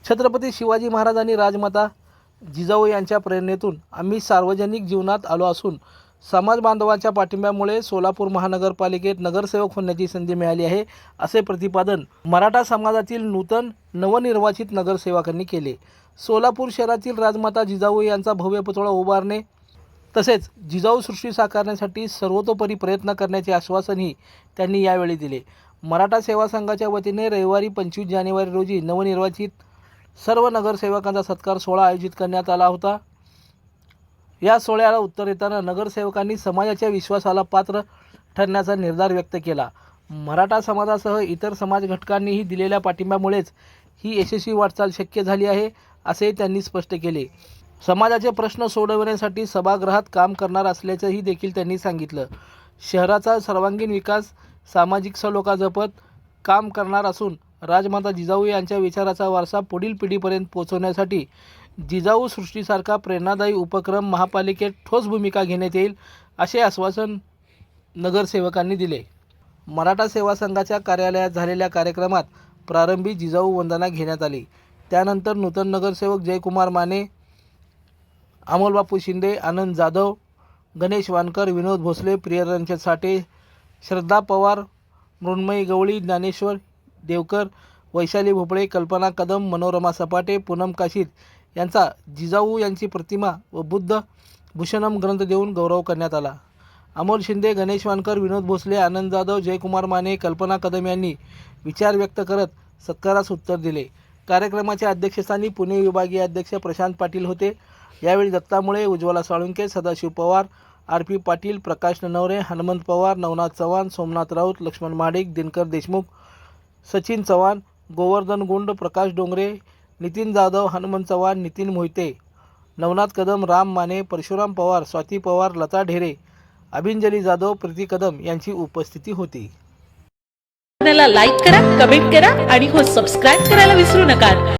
छत्रपती शिवाजी महाराज आणि राजमाता जिजाऊ यांच्या प्रेरणेतून आम्ही सार्वजनिक जीवनात आलो असून समाज बांधवांच्या पाठिंब्यामुळे सोलापूर महानगरपालिकेत नगरसेवक होण्याची संधी मिळाली आहे, असे प्रतिपादन मराठा समाजातील नूतन नवनिर्वाचित नगरसेवकांनी केले। सोलापूर शहरातील राजमाता जिजाऊ यांचा भव्य पुतळा उभारणे तसेच जिजाऊ सृष्टी साकारण्यासाठी सर्वतोपरी प्रयत्न करण्याचे आश्वासनही त्यांनी यावेळी दिले। मराठा सेवा संघाच्या वतीने रविवारी 25 जानेवारी रोजी नवनिर्वाचित सर्व नगरसेवकांचा सत्कार सोहळा आयोजित करण्यात आला होता। या सोहळ्याला उत्तर देताना नगरसेवकांनी समाजाच्या विश्वासाला पात्र ठरण्याचा निर्धार व्यक्त केला। मराठा समाजासह इतर समाज घटकांनीही दिलेल्या पाठिंब्यामुळेच ही यशस्वी वाटचाल शक्य झाली आहे, असे त्यांनी स्पष्ट केले। समाजाचे प्रश्न सोडवण्यासाठी सभागृहात काम करणार असल्याचंही देखील त्यांनी सांगितलं। शहराचा सर्वांगीण विकास सामाजिक सलोखा जपत काम करणार असून राजमाता जिजाऊ यांच्या विचाराचा वारसा पुढील पिढीपर्यंत पोहोचवण्यासाठी जिजाऊ सृष्टीसारखा प्रेरणादायी उपक्रम महापालिकेत ठोस भूमिका घेण्यात येईल, असे आश्वासन नगरसेवकांनी दिले। मराठा सेवा संघाच्या कार्यालयात झालेल्या कार्यक्रमात प्रारंभी जिजाऊ वंदना घेण्यात आली। त्यानंतर नूतन नगरसेवक जयकुमार माने, अमोलबापू शिंदे, आनंद जाधव, गणेश वानकर, विनोद भोसले, प्रियरंजन साठे, श्रद्धा पवार, मृण्मयी गवळी, ज्ञानेश्वर देवकर, वैशाली भोपळे, कल्पना कदम, मनोरमा सपाटे, पूनम काशीद यांचा जिजाऊ यांची प्रतिमा व बुद्ध भूषणम ग्रंथ देऊन गौरव करण्यात आला। अमोल शिंदे, गणेश वानकर, विनोद भोसले, आनंद जाधव, जयकुमार माने, कल्पना कदम यांनी विचार व्यक्त करत सत्कारास उत्तर दिले। कार्यक्रमाच्या अध्यक्षस्थानी पुणे विभागीय अध्यक्ष प्रशांत पाटील होते। यावेळी दत्ता मुळे, उज्ज्वला साळुंके, सदाशिव पवार, आर.पी. पाटील, प्रकाश नवरे, हनुमंत पवार, नवनाथ चव्हाण, सोमनाथ राऊत, लक्ष्मण महाडिक, दिनकर देशमुख, सचिन चव्हाण, गोवर्धन गुंड, प्रकाश डोंगरे, नितीन जाधव, हनुमंत चव्हाण, नितीन मोहिते, नवनाथ कदम, राम माने, परशुराम पवार, स्वाती पवार, लता ढेरे, अभिंजली जाधव, प्रीती कदम यांची उपस्थिती होती। लाईक करा, कमेंट करा आणि हो सबस्क्राईब करायला विसरू नका।